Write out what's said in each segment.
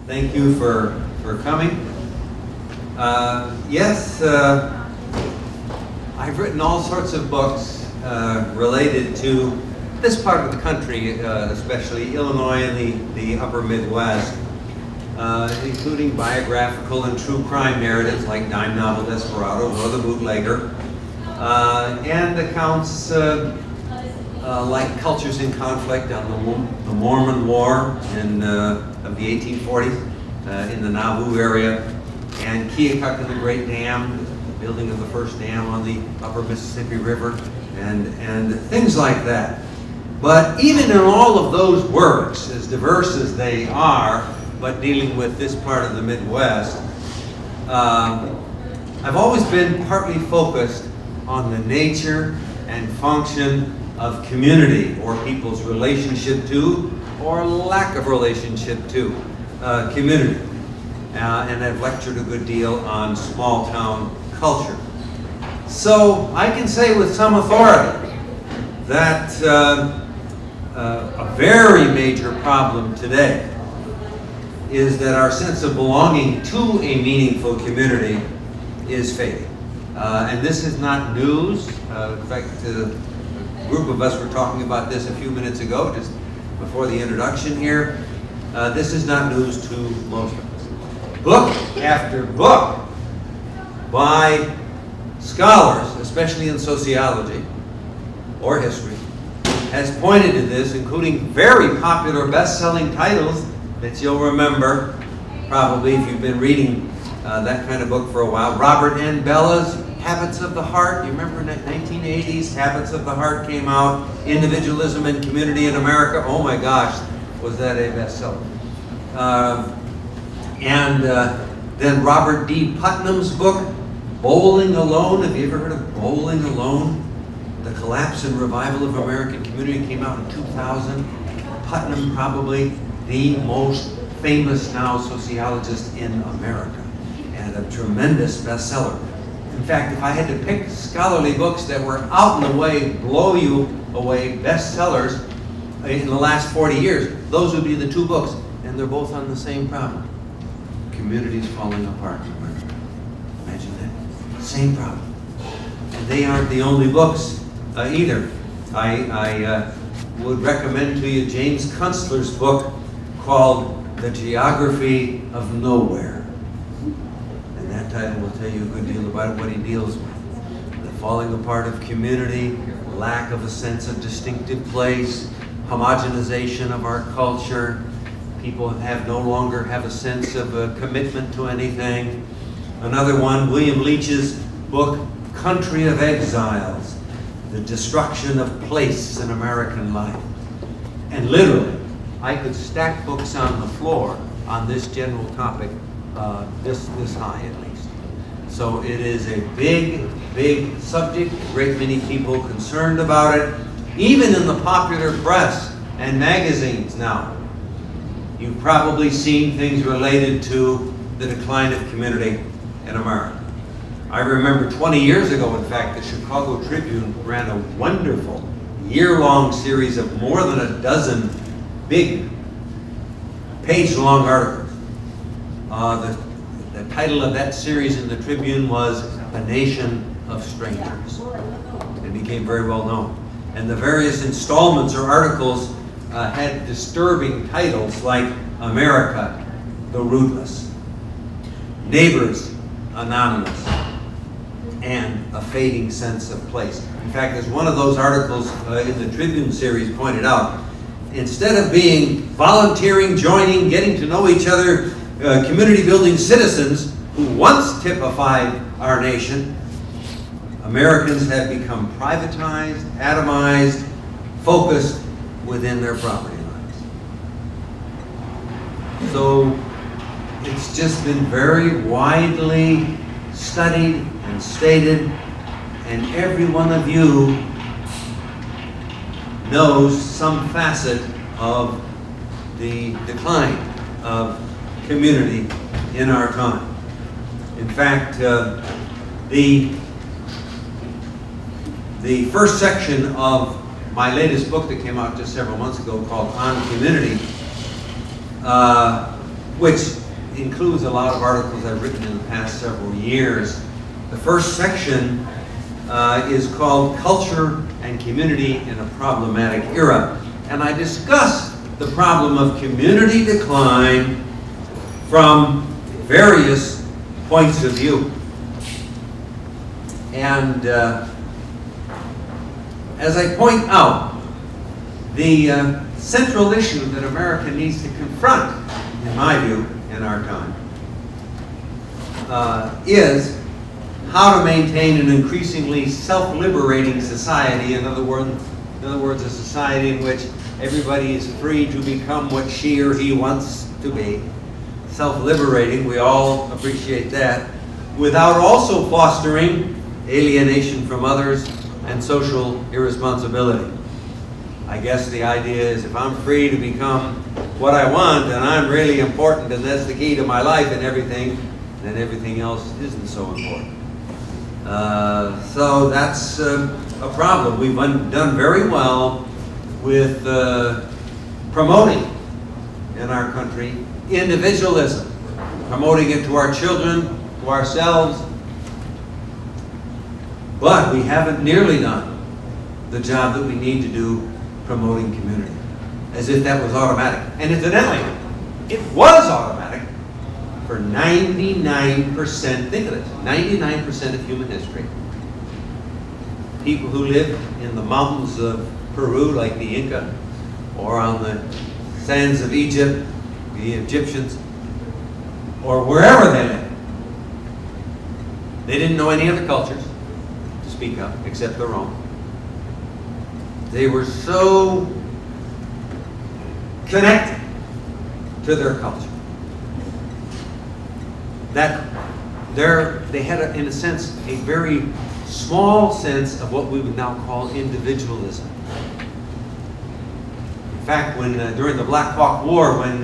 Thank you for coming. Yes, I've written all sorts of books related to this part of the country, especially Illinois and the upper Midwest, including biographical and true crime narratives like Dime Novel Desperados or The Bootlegger, and accounts like Cultures in Conflict on the Mormon War of the 1840s in the Nauvoo area, and Keokuk and the Great Dam, the building of the first dam on the upper Mississippi River, and things like that. But even in all of those works, as diverse as they are, but dealing with this part of the Midwest, I've always been partly focused on the nature and function of community, or people's relationship to, or lack of relationship to, community. And I've lectured a good deal on small town culture. So I can say with some authority that a very major problem today is that our sense of belonging to a meaningful community is fading. And this is not news. In fact, a group of us were talking about this a few minutes ago, just before the introduction here. This is not news to most of us. Book after book by scholars, especially in sociology or history, has pointed to this, including very popular best-selling titles that you'll remember, probably if you've been reading that kind of book for a while. Robert N. Bella's Habits of the Heart. You remember in the 1980s, Habits of the Heart came out. Individualism and Community in America. Oh my gosh, was that a bestseller. And then Robert D. Putnam's book, Bowling Alone. Have you ever heard of Bowling Alone? The Collapse and Revival of American Community came out in 2000. Putnam, probably the most famous now sociologist in America, and a tremendous bestseller. In fact, if I had to pick scholarly books that were out in the way, blow you away bestsellers in the last 40 years, those would be the two books, and they're both on the same problem. Communities falling apart in America. Imagine that. Same problem. And they aren't the only books either. I would recommend to you James Kunstler's book called The Geography of Nowhere. And that title will tell you a good deal about what he deals with. The falling apart of community, lack of a sense of distinctive place, homogenization of our culture. People no longer have a sense of a commitment to anything. Another one, William Leach's book, Country of Exiles, the destruction of place in American life. And literally, I could stack books on the floor on this general topic, this high at least. So it is a big, big subject, a great many people concerned about it, even in the popular press and magazines now. You've probably seen things related to the decline of community in America. I remember 20 years ago, in fact, the Chicago Tribune ran a wonderful year-long series of more than a dozen big page-long articles. The title of that series in the Tribune was A Nation of Strangers. It became very well known. And the various installments or articles had disturbing titles like America, the Rootless, Neighbors, Anonymous, and A Fading Sense of Place. In fact, as one of those articles in the Tribune series pointed out, instead of being volunteering, joining, getting to know each other, community building citizens who once typified our nation, Americans have become privatized, atomized, focused within their property lines. So it's just been very widely studied and stated, and every one of you knows some facet of the decline of community in our time. In fact, the first section of my latest book that came out just several months ago, called On Community, which includes a lot of articles I've written in the past several years. The first section is called Culture and Community in a Problematic Era. And I discuss the problem of community decline from various points of view. And as I point out, the central issue that America needs to confront, in my view, in our time, is how to maintain an increasingly self-liberating society. In other words, a society in which everybody is free to become what she or he wants to be. Self-liberating, we all appreciate that, without also fostering alienation from others and social irresponsibility. I guess the idea is if I'm free to become what I want and I'm really important and that's the key to my life and everything, then everything else isn't so important. So that's a problem. We've done very well with promoting in our country individualism, promoting it to our children, to ourselves, but we haven't nearly done the job that we need to do promoting community, as if that was automatic. And incidentally, it was automatic for 99%, think of this, 99% of human history. People who lived in the mountains of Peru, like the Inca, or on the sands of Egypt, the Egyptians, or wherever they lived. They didn't know any other cultures to speak of, except their own. They were so connected to their culture that they had, in a sense, a very small sense of what we would now call individualism. In fact, when during the Black Hawk War, when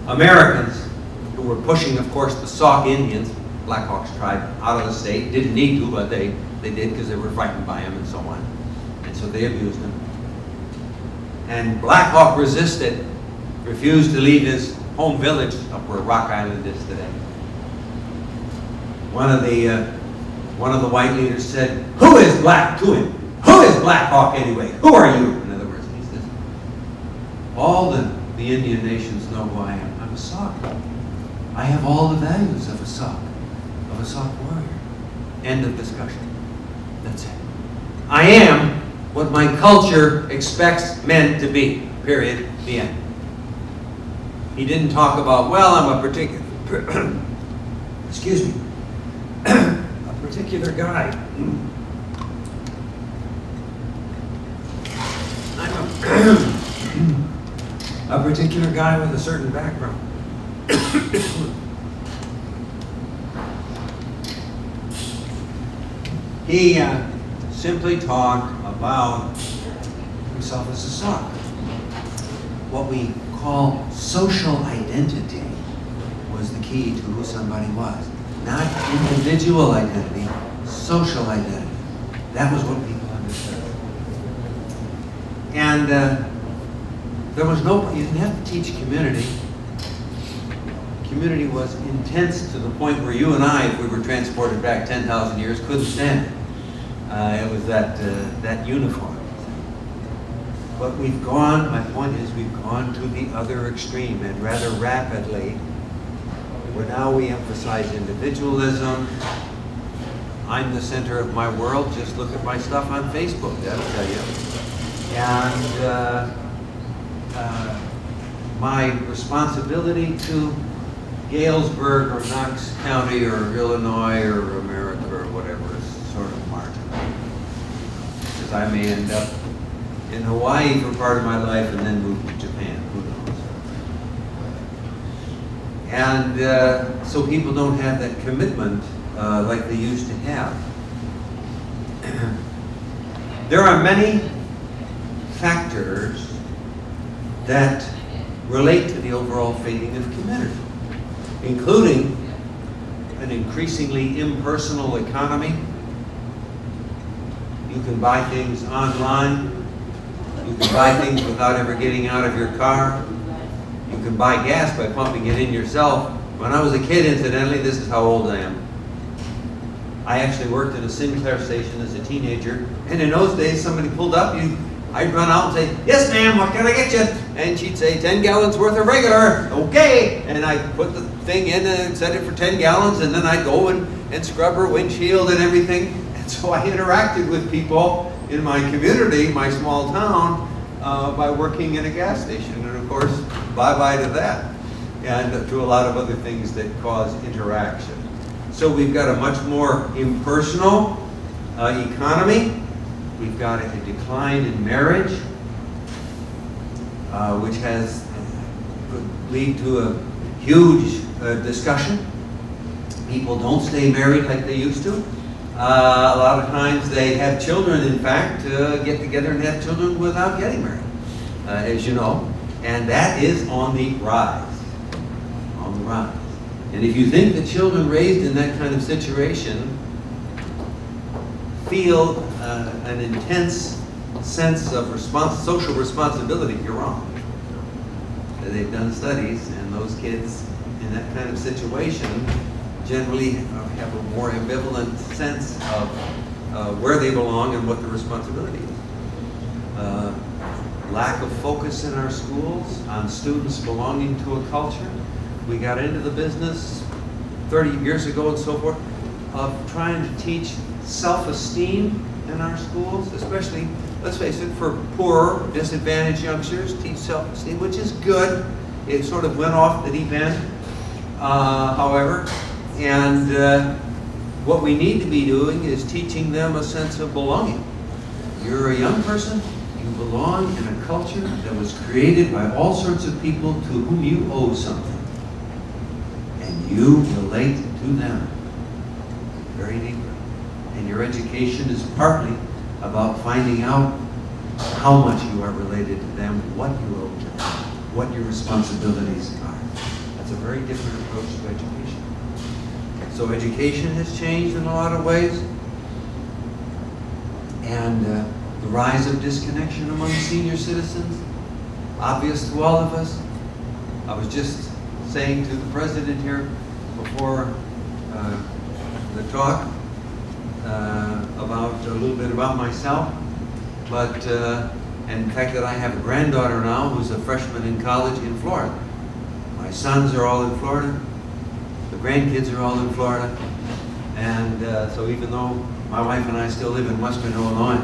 Americans, who were pushing, of course, the Sauk Indians, Black Hawk's tribe, out of the state, didn't need to, but they did because they were frightened by him and so on. And so they abused him. And Black Hawk resisted, refused to leave his home village up where Rock Island is today. One of the white leaders said, "Who is Black to him? Who is Black Hawk anyway? Who are you?" In other words, he says, all the Indian nations know who I am. I'm a Sauk. I have all the values of a Sauk warrior. End of discussion. That's it. I am what my culture expects men to be. Period. The end. He didn't talk about, well, I'm a particular, excuse me, a particular guy. I'm a particular guy with a certain background. He simply talked about himself as a Sauk. What we call social identity was the key to who somebody was. Not individual identity, social identity. That was what people understood. And there was you didn't have to teach community. Community was intense to the point where you and I, if we were transported back 10,000 years, couldn't stand it. It was that uniform. But we've gone, my point is, we've gone to the other extreme, and rather rapidly, where now we emphasize individualism. I'm the center of my world, just look at my stuff on Facebook, that'll tell you. And my responsibility to Galesburg or Knox County or Illinois or America or whatever is sort of marginal. Because I may end up in Hawaii for part of my life and then move to Japan, who knows. And so people don't have that commitment like they used to have. There are many factors that relate to the overall fading of community, including an increasingly impersonal economy. You can buy things online. You can buy things without ever getting out of your car. You you can buy gas by pumping it in yourself. When I was a kid, incidentally, this is how old I am. I actually worked at a Sinclair station as a teenager, and in those days, somebody pulled up, I'd run out and say, "Yes, ma'am, what can I get you?" And she'd say, 10 gallons worth of regular. "Okay." And I'd put the thing in and set it for 10 gallons, and then I'd go and scrub her windshield and everything. And so I interacted with people in my community, my small town, by working in a gas station. And of course, bye-bye to that, and to a lot of other things that cause interaction. So we've got a much more impersonal economy. We've got a decline in marriage, which could lead to a huge discussion. People don't stay married like they used to. A lot of times they have children, in fact, get together and have children without getting married, as you know. And that is on the rise. On the rise. And if you think that children raised in that kind of situation feel an intense sense of social responsibility, you're wrong. They've done studies, and those kids in that kind of situation generally have a more ambivalent sense of where they belong and what the responsibility is. Lack of focus in our schools on students belonging to a culture. We got into the business 30 years ago and so forth of trying to teach self-esteem in our schools, especially, let's face it, for poorer, disadvantaged youngsters, teach self-esteem, which is good. It sort of went off the deep end, however, and what we need to be doing is teaching them a sense of belonging. You're a young person, you belong in a culture that was created by all sorts of people to whom you owe something. And you relate to them very deeply. And your education is partly about finding out how much you are related to them, what you owe to them, what your responsibilities are. That's a very different approach to education. So education has changed in a lot of ways. And the rise of disconnection among senior citizens, obvious to all of us. I was just saying to the president here before the talk about a little bit about myself, but and the fact that I have a granddaughter now who's a freshman in college in Florida. My sons are all in Florida. The grandkids are all in Florida. And so even though my wife and I still live in Western Illinois,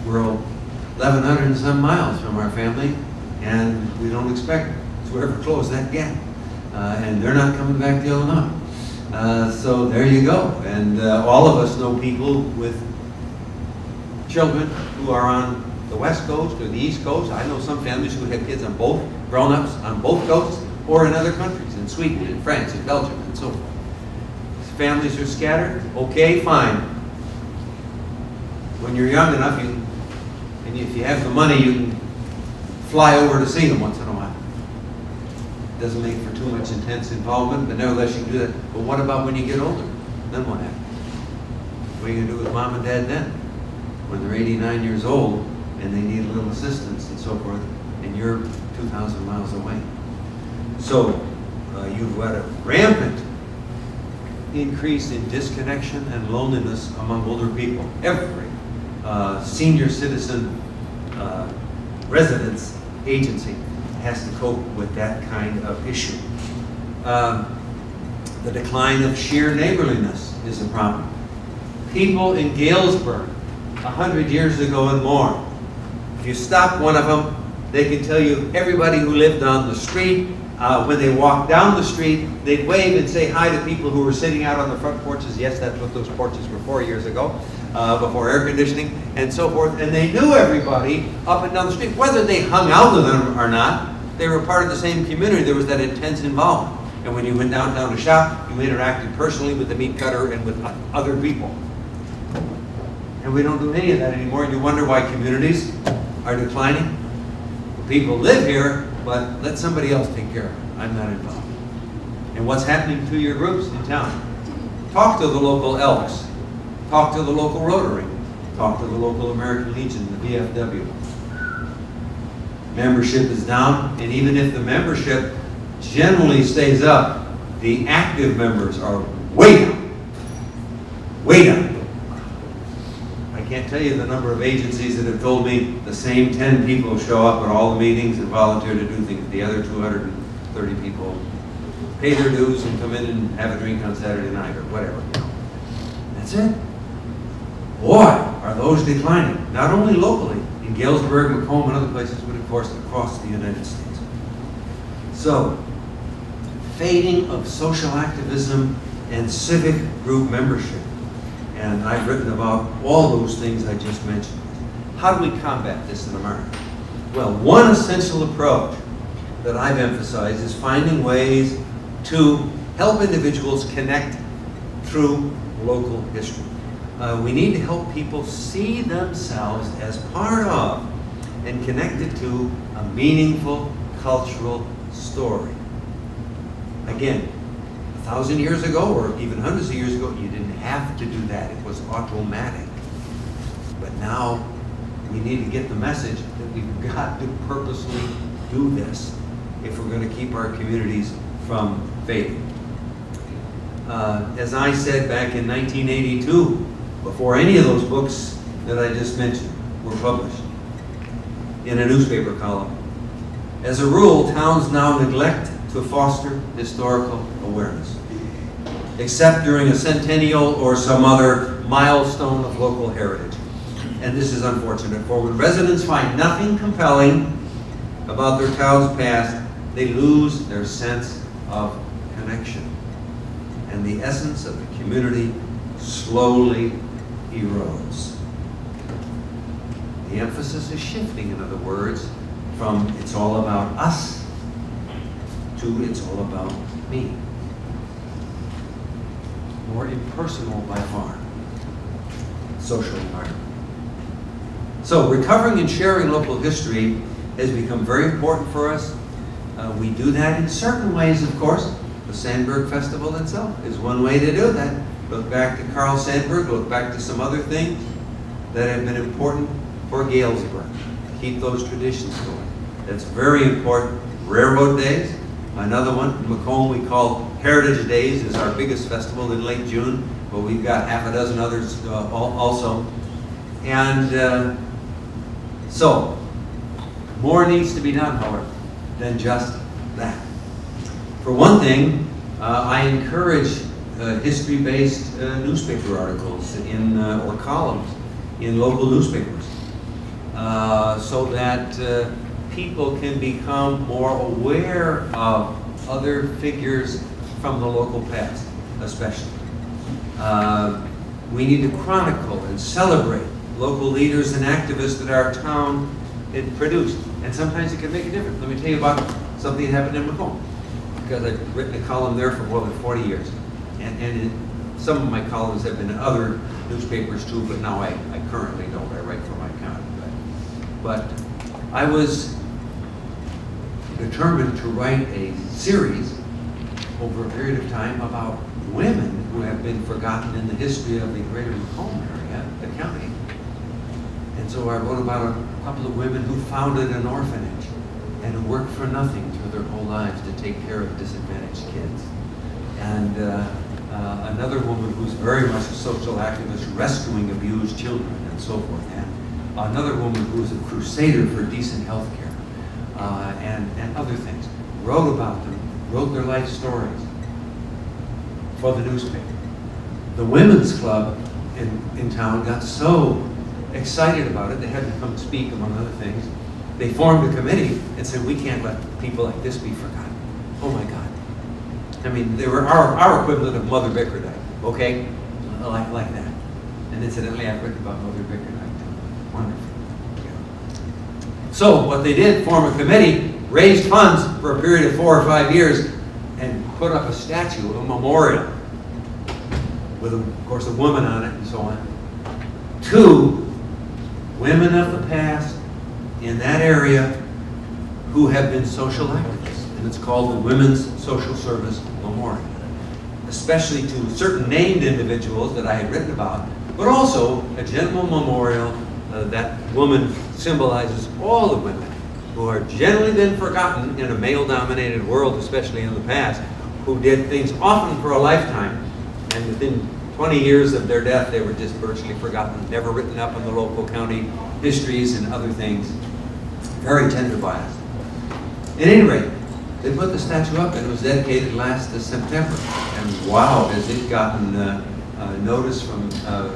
we're 1,100 and some miles from our family, and we don't expect to ever close that gap. And they're not coming back to Illinois. So there you go. And all of us know people with children who are on the West Coast or the East Coast. I know some families who have kids on both, grown-ups on both coasts, or in other countries, in Sweden, in France, in Belgium, and so forth. Families are scattered. Okay, fine. When you're young enough, and if you have the money, you can fly over to see them once in a while. Doesn't make for too much intense involvement, but nevertheless you can do that. But what about when you get older? Then what happens? What are you going to do with mom and dad then? When they're 89 years old and they need a little assistance and so forth, and you're 2,000 miles away. So you've got a rampant increase in disconnection and loneliness among older people. Every senior citizen residence agency has to cope with that kind of issue. The decline of sheer neighborliness is a problem. People in Galesburg 100 years ago and more, if you stop one of them, they can tell you everybody who lived on the street. When they walked down the street, they'd wave and say hi to people who were sitting out on the front porches. Yes, that's what those porches were 4 years ago, before air conditioning and so forth. And they knew everybody up and down the street. Whether they hung out with them or not, they were part of the same community. There was that intense involvement. And when you went downtown to shop, you interacted personally with the meat cutter and with other people. And we don't do any of that anymore. And you wonder why communities are declining. People live here, but let somebody else take care of it. I'm not involved. And what's happening to your groups in town? Talk to the local Elks. Talk to the local Rotary. Talk to the local American Legion, the VFW. membership is down, and even if the membership generally stays up, the active members are way down. Way down. I can't tell you the number of agencies that have told me the same 10 people show up at all the meetings and volunteer to do things. The other 230 people pay their dues and come in and have a drink on Saturday night or whatever. That's it. Boy, are those declining. Not only locally, in Galesburg, Macomb, and other places, but of course across the United States. So, fading of social activism and civic group membership. And I've written about all those things I just mentioned. How do we combat this in America? Well, one essential approach that I've emphasized is finding ways to help individuals connect through local history. We need to help people see themselves as part of and connected to a meaningful cultural story. Again, 1,000 years ago or even hundreds of years ago, you didn't have to do that. It was automatic. But now we need to get the message that we've got to purposely do this if we're going to keep our communities from fading. As I said back in 1982, before any of those books that I just mentioned were published, in a newspaper column, as a rule, towns now neglect to foster historical awareness, except during a centennial or some other milestone of local heritage. And this is unfortunate, for when residents find nothing compelling about their town's past, they lose their sense of connection. And the essence of the community slowly erodes. The emphasis is shifting, in other words, from it's all about us to it's all about me. More impersonal by far. Social environment. So recovering and sharing local history has become very important for us. We do that in certain ways, of course. The Sandburg Festival itself is one way to do that. Look back to Carl Sandburg, look back to some other things that have been important for Galesburg. Keep those traditions going. That's very important. Railroad Days, another one. In Macomb we call Heritage Days, is our biggest festival in late June, but we've got half a dozen others also. And so, more needs to be done, however, than just that. For one thing, I encourage history-based newspaper articles or columns in local newspapers so that people can become more aware of other figures from the local past, especially. We need to chronicle and celebrate local leaders and activists that our town had produced. And sometimes it can make a difference. Let me tell you about something that happened in Macomb, because I've written a column there for more than 40 years. And some of my columns have been in other newspapers too, but now I currently don't. I write for my county. But I was determined to write a series over a period of time about women who have been forgotten in the history of the greater Macomb area, the county. And so I wrote about a couple of women who founded an orphanage and who worked for nothing through their whole lives to take care of disadvantaged kids. And another woman who's very much a social activist, rescuing abused children and so forth. And another woman who's a crusader for decent health care and other things. Wrote about them, wrote their life stories for the newspaper. The Women's Club in town got so excited about it, they had to come speak, among other things. They formed a committee and said, we can't let people like this be forgotten. Oh my God. I mean, they were our equivalent of Mother Bickerdike, okay? Like that. And incidentally, I've written about Mother Bickerdike too. Wonderful. Yeah. So what they did, form a committee, raised funds for a period of 4 or 5 years, and put up a statue, a memorial, with, of course, a woman on it and so on, to women of the past in that area who have been social activists. And it's called the Women's Social Service Memorial, especially to certain named individuals that I had written about, but also a general memorial. That woman symbolizes all the women who are generally been forgotten in a male-dominated world, especially in the past, who did things often for a lifetime, and within 20 years of their death, they were just virtually forgotten, never written up in the local county histories and other things. Very tender bias. At any rate, they put the statue up and it was dedicated last September. And wow, has it gotten notice from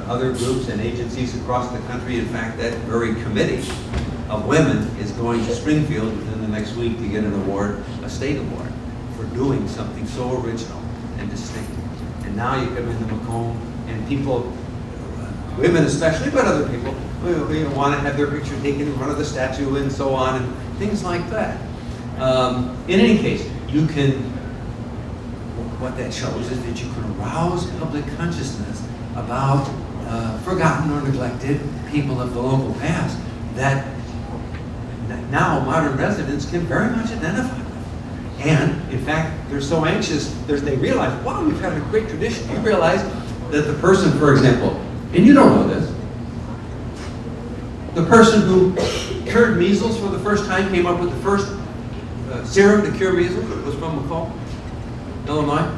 other groups and agencies across the country. In fact, that very committee of women is going to Springfield within the next week to get an award, a state award, for doing something so original and distinct. And now you come into Macomb and people, women especially, but other people, want to have their picture taken in front of the statue and so on, and things like that. In any case, you can, what that shows is that you can arouse public consciousness about forgotten or neglected people of the local past that now modern residents can very much identify with. And in fact, they're so anxious, they realize, wow, we've had a great tradition. You realize that the person, for example, and you don't know this, the person who cured measles for the first time, came up with the first serum to cure measles, was from Macomb, Illinois?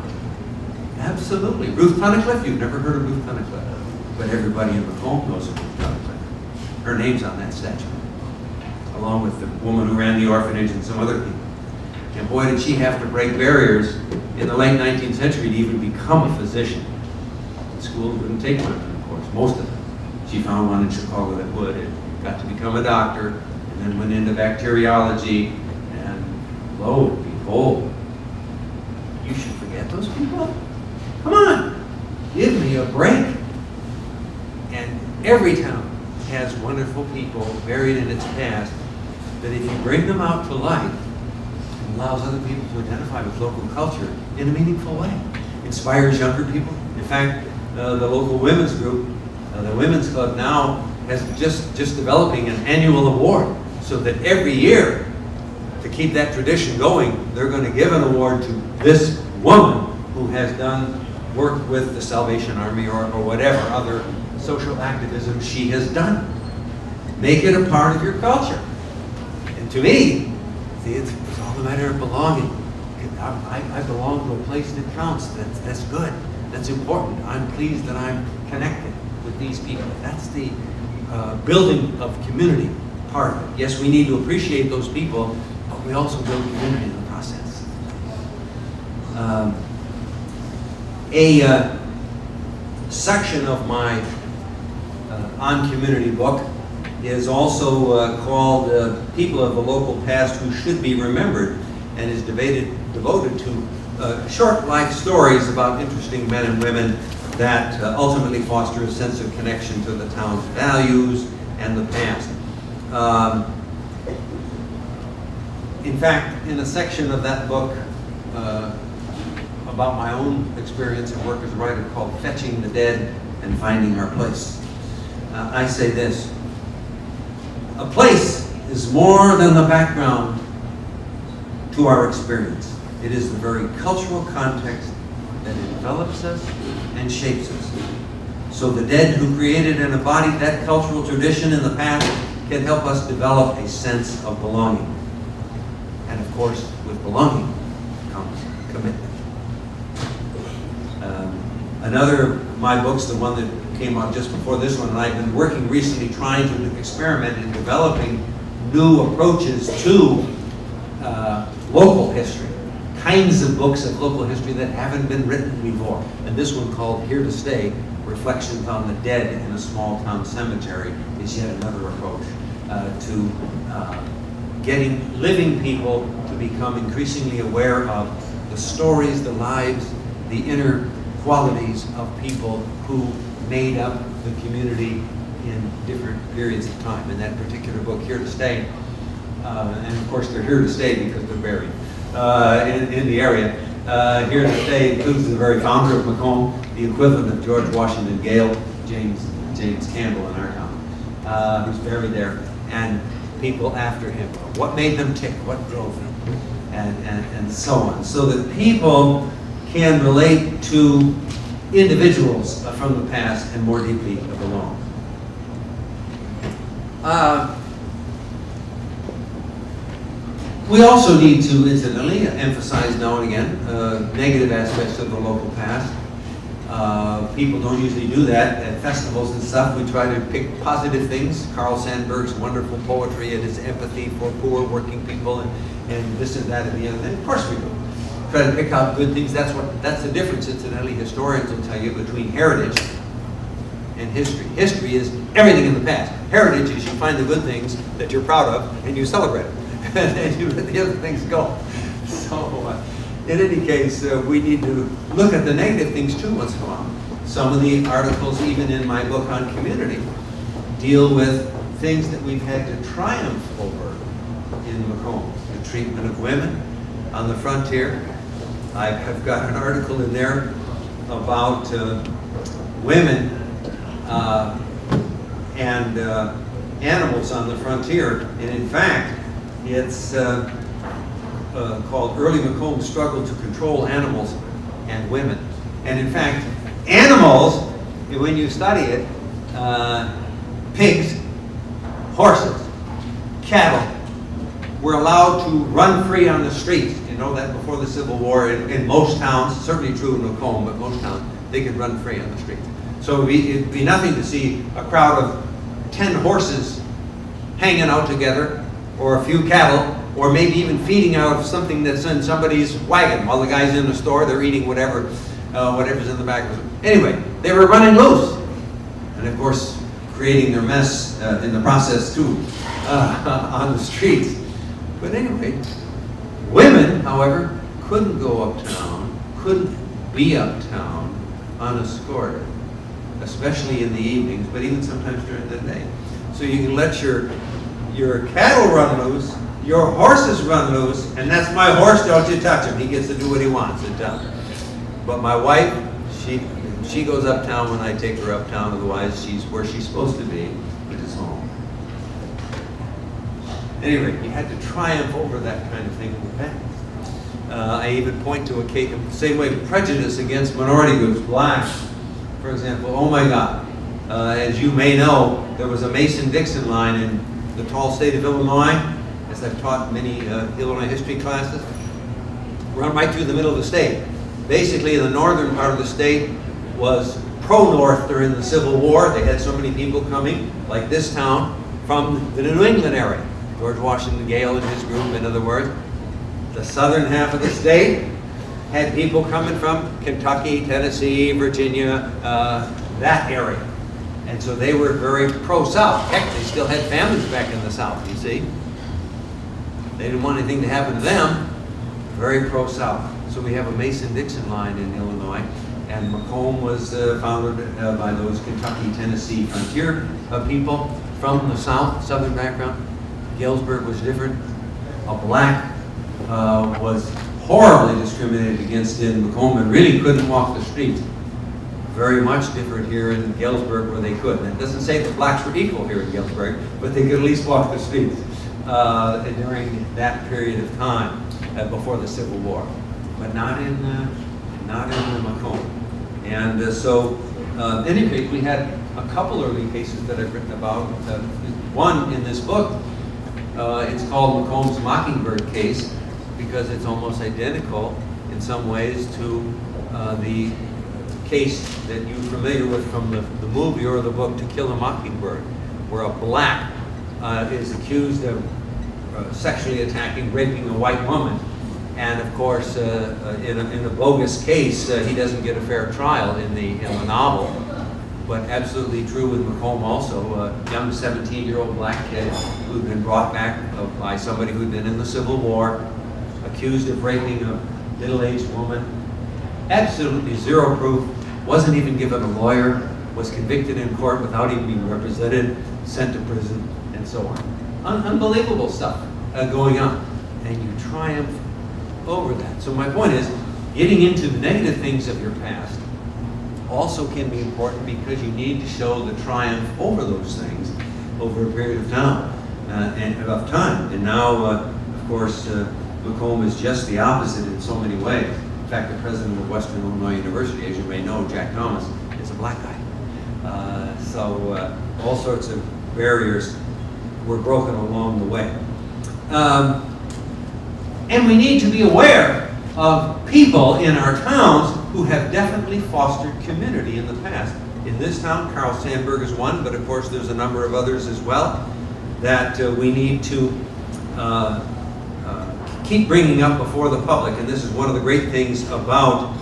Absolutely. Ruth Tunnicliffe, you've never heard of Ruth Tunnicliffe, but everybody in Macomb knows of Ruth Tunnicliffe. Her name's on that statue, along with the woman who ran the orphanage and some other people. And boy, did she have to break barriers in the late 19th century to even become a physician. The school wouldn't take women, of course, most of them. She found one in Chicago that would, and got to become a doctor, and then went into bacteriology, and lo and behold, you should forget those people? Come on, give me a break. And every town has wonderful people buried in its past that if you bring them out to light, it allows other people to identify with local culture in a meaningful way. Inspires younger people. In fact, the local women's group, the Women's Club now has just developing an annual award so that every year, to keep that tradition going, they're going to give an award to this woman who has done work with the Salvation Army or whatever other social activism she has done. Make it a part of your culture. And to me, see, it's all a matter of belonging. I belong to a place that counts. That's good. That's important. I'm pleased that I'm connected with these people. That's the building of community part of it. Yes, we need to appreciate those people, but we also build community in the process. A section of my On Community book is also called People of the Local Past Who Should Be Remembered, and is devoted to short life stories about interesting men and women that ultimately foster a sense of connection to the town's values and the past. In fact, in a section of that book about my own experience and work as a writer called Fetching the Dead and Finding Our Place, I say this: a place is more than the background to our experience. It is the very cultural context that envelops us and shapes us. So the dead who created and embodied that cultural tradition in the past can help us develop a sense of belonging. And of course, with belonging comes commitment. Another of my books, the one that came out just before this one, and I've been working recently trying to experiment in developing new approaches to local history, kinds of books of local history that haven't been written before. And this one, called Here to Stay, Reflections on the Dead in a Small Town Cemetery, is yet another approach to getting living people to become increasingly aware of the stories, the lives, the inner qualities of people who made up the community in different periods of time. In that particular book, Here to Stay, and of course they're here to stay because they're buried in the area. Here to Stay includes the very founder of Macomb, the equivalent of George Washington Gale, James Campbell in our town, who's buried there, and people after him. What made them tick? What drove them? And so on. So that people can relate to individuals from the past and more deeply belong. We also need to, incidentally, emphasize now and again negative aspects of the local past. People don't usually do that at festivals and stuff. We try to pick positive things. Carl Sandburg's wonderful poetry and his empathy for poor working people and this and that and the other thing. Of course we do. Try to pick out good things. That's the difference, incidentally, historians will tell you, between heritage and history. History is everything in the past. Heritage is you find the good things that you're proud of and you celebrate them. And you let the other things go. So, in any case, we need to look at the negative things too once in a while. Some of the articles, even in my book on community, deal with things that we've had to triumph over in Macomb. The treatment of women on the frontier. I have got an article in there about women and animals on the frontier. And in fact, it's called Early Macomb Struggle to Control Animals and Women. And in fact, animals, when you study it, pigs, horses, cattle, were allowed to run free on the streets. You know that before the Civil War in most towns, certainly true in Macomb, but most towns, they could run free on the streets. So it'd be nothing to see a crowd of 10 horses hanging out together, or a few cattle, or maybe even feeding out of something that's in somebody's wagon while the guy's in the store, they're eating whatever's in the back of it. Anyway, they were running loose. And of course, creating their mess in the process too, on the streets. But anyway, women, however, couldn't go uptown, couldn't be uptown unescorted, especially in the evenings, but even sometimes during the day. So you can let your cattle run loose, your horses run loose, and that's my horse, don't you touch him. He gets to do what he wants in town. But my wife, she goes uptown when I take her uptown, otherwise she's where she's supposed to be, which is home. Anyway, you had to triumph over that kind of thing in the past. I even point to a case, same way, prejudice against minority groups, blacks, for example. Oh my God. As you may know, there was a Mason-Dixon line in the tall state of Illinois, as I've taught many Illinois history classes, run right through the middle of the state. Basically, the northern part of the state was pro-North during the Civil War. They had so many people coming, like this town, from the New England area. George Washington Gale and his group, in other words. The southern half of the state had people coming from Kentucky, Tennessee, Virginia, that area. And so they were very pro-South. Heck, they still had families back in the South, you see. They didn't want anything to happen to them. Very pro-South. So we have a Mason-Dixon line in Illinois. And Macomb was founded by those Kentucky, Tennessee frontier people from the South, Southern background. Galesburg was different. A black was horribly discriminated against in Macomb and really couldn't walk the streets. Very much different here in Galesburg where they could. And it doesn't say that blacks were equal here in Galesburg, but they could at least walk the streets during that period of time before the Civil War. But not in Macomb. And so, anyway, we had a couple early cases that I've written about. One in this book, it's called Macomb's Mockingbird case, because it's almost identical in some ways to the case that you're familiar with from the movie or the book To Kill a Mockingbird, where a black is accused of sexually attacking, raping a white woman. And of course, in a bogus case, he doesn't get a fair trial in the novel. But absolutely true with Macomb also, a young 17-year-old black kid who'd been brought back by somebody who'd been in the Civil War, accused of raping a middle-aged woman. Absolutely zero proof, wasn't even given a lawyer, was convicted in court without even being represented, sent to prison, and so on. Unbelievable stuff going on. And you triumph over that. So my point is, getting into the negative things of your past also can be important, because you need to show the triumph over those things over a period of time. And now, of course, Macomb is just the opposite in so many ways. In fact, the president of Western Illinois University, as you may know, Jack Thomas, is a black guy. So all sorts of barriers were broken along the way. And we need to be aware of people in our towns who have definitely fostered community in the past. In this town, Carl Sandburg is one, but of course there's a number of others as well that we need to keep bringing up before the public. And this is one of the great things about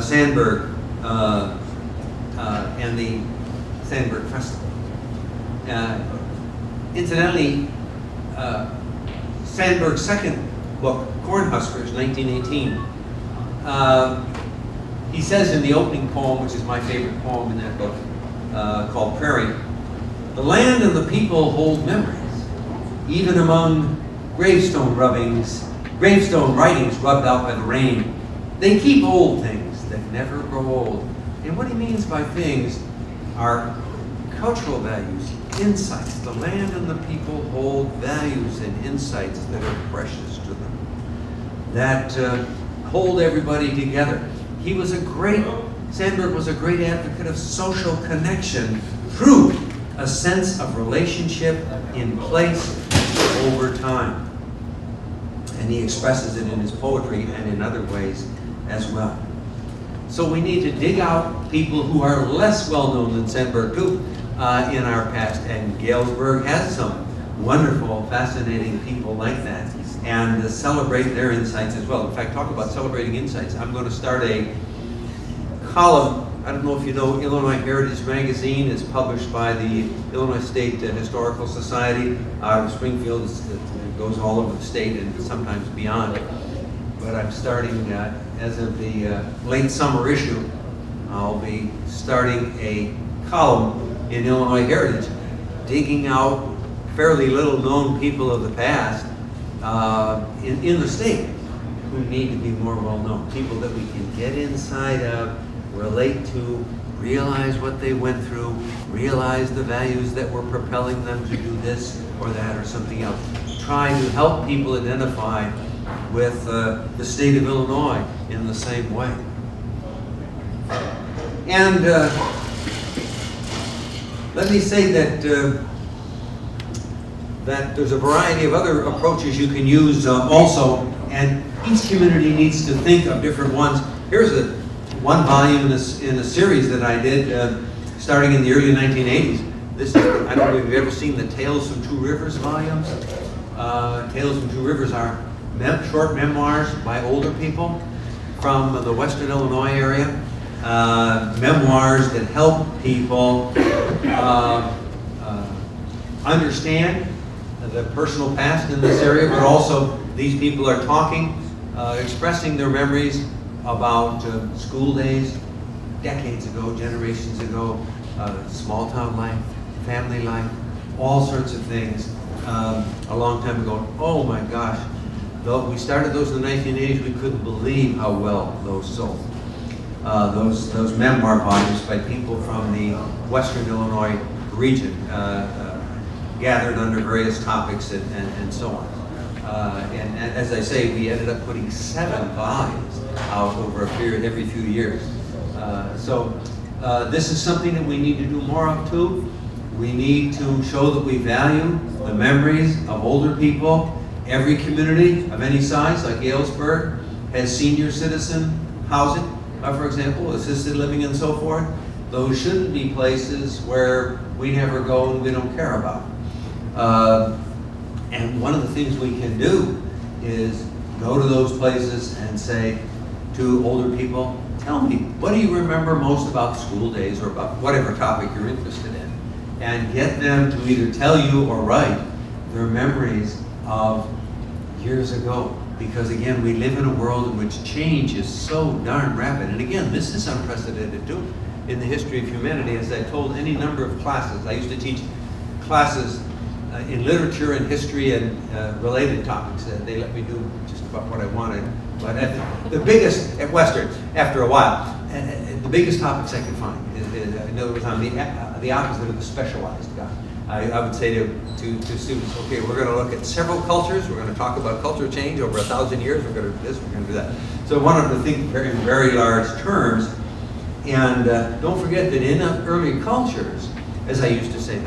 Sandburg and the Sandburg Festival. Incidentally, Sandburg's second book, Cornhuskers, 1918, he says in the opening poem, which is my favorite poem in that book, called Prairie, "The land and the people hold memories, even among gravestone writings rubbed out by the rain. They keep old things that never grow old." And what he means by things are cultural values, insights. The land and the people hold values and insights that are precious to them, that hold everybody together. Sandburg was a great advocate of social connection through a sense of relationship in place over time. And he expresses it in his poetry and in other ways as well. So we need to dig out people who are less well known than Sandburg too in our past, and Galesburg has some wonderful, fascinating people like that, and celebrate their insights as well. In fact, talk about celebrating insights. I'm going to start a column. I don't know if you know, Illinois Heritage Magazine is published by the Illinois State Historical Society out of Springfield. It goes all over the state and sometimes beyond. But I'm starting, as of the late summer issue, I'll be starting a column in Illinois Heritage, digging out fairly little known people of the past in the state who need to be more well known. People that we can get inside of, relate to, realize what they went through, realize the values that were propelling them to do this or that or something else. Try to help people identify with the state of Illinois in the same way. And let me say that that there's a variety of other approaches you can use also, and each community needs to think of different ones. Here's one volume in a series that I did starting in the early 1980s. This is, I don't know if you've ever seen the Tales from Two Rivers volumes. Tales from Two Rivers are short memoirs by older people from the Western Illinois area. Memoirs that help people understand the personal past in this area, but also these people are talking, expressing their memories about school days, decades ago, generations ago, small town life, family life, all sorts of things a long time ago. Oh my gosh, though we started those in the 1980s, we couldn't believe how well those sold. Those memoir volumes by people from the Western Illinois region, gathered under various topics and so on. And as I say, we ended up putting 7 volumes out over a period every few years. So this is something that we need to do more of too. We need to show that we value the memories of older people. Every community of any size, like Galesburg, has senior citizen housing, for example, assisted living and so forth. Those shouldn't be places where we never go and we don't care about. And one of the things we can do is go to those places and say to older people, tell me, what do you remember most about school days or about whatever topic you're interested in? And get them to either tell you or write their memories of years ago. Because again, we live in a world in which change is so darn rapid. And again, this is unprecedented too in the history of humanity. As I told any number of classes, I used to teach classes in literature and history and related topics. They let me do just about what I wanted. But the biggest, at Western, after a while, the biggest topics I could find, in other words, I'm the opposite of the specialized guy. I would say to students, okay, we're going to look at several cultures, we're going to talk about culture change over 1,000 years, we're going to do this, we're going to do that. So I wanted to think in very large terms, and don't forget that in early cultures, as I used to say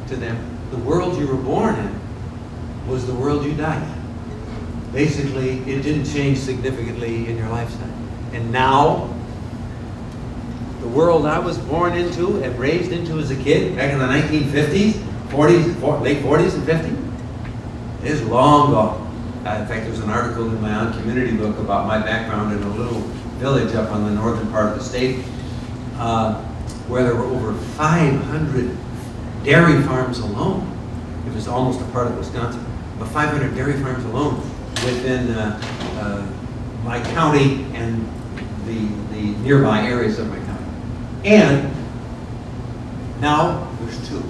to them, the world you were born in was the world you died in. basically, it didn't change significantly in your lifetime. And now, the world I was born into and raised into as a kid, back in the 1950s, 40s, late 40s and 50s, is long gone. In fact, there's an article in my own community book about my background in a little village up on the northern part of the state, where there were over 500 dairy farms alone. It was almost a part of Wisconsin, but 500 dairy farms alone within my county and the nearby areas of my county. And now there's two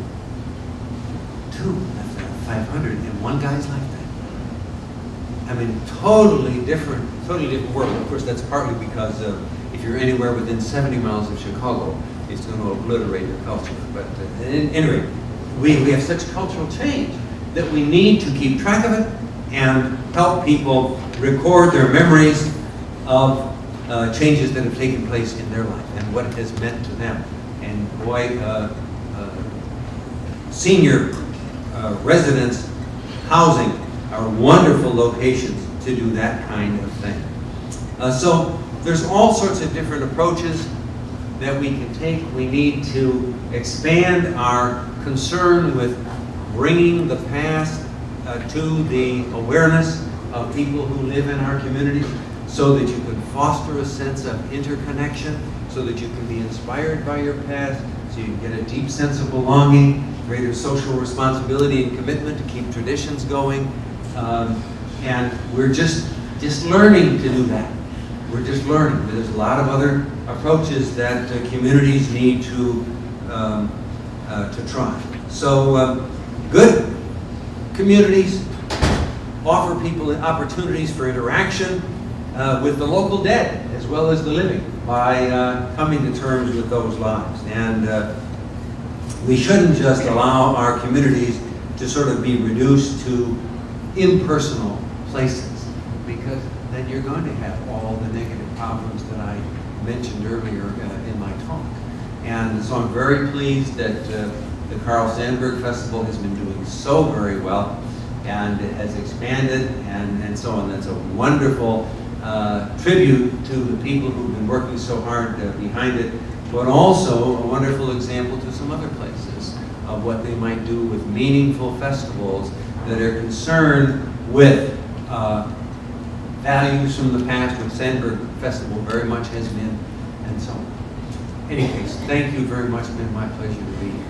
after 500 in one guy's lifetime. I mean, totally different world. Of course, that's partly because if you're anywhere within 70 miles of Chicago, it's going to obliterate your culture. But anyway, we have such cultural change that we need to keep track of it and help people record their memories of changes that have taken place in their life and what it has meant to them. And boy, senior residence housing are wonderful locations to do that kind of thing. So there's all sorts of different approaches that we can take. We need to expand our concern with bringing the past to the awareness of people who live in our communities, so that you can foster a sense of interconnection, so that you can be inspired by your past, so you can get a deep sense of belonging, greater social responsibility and commitment to keep traditions going. And we're just learning to do that. We're just learning. There's a lot of other approaches that communities need to try. So good communities offer people opportunities for interaction with the local dead as well as the living by coming to terms with those lives. And we shouldn't just allow our communities to sort of be reduced to impersonal places, because then you're going to have all the negative problems that I mentioned earlier in my talk. And so I'm very pleased that the Carl Sandburg Festival has been doing so very well, and it has expanded and so on. That's a wonderful tribute to the people who've been working so hard behind it, but also a wonderful example to some other places of what they might do with meaningful festivals that are concerned with values from the past, which Sandburg Festival very much has been, and so on. In any case, thank you very much. It's been my pleasure to be here.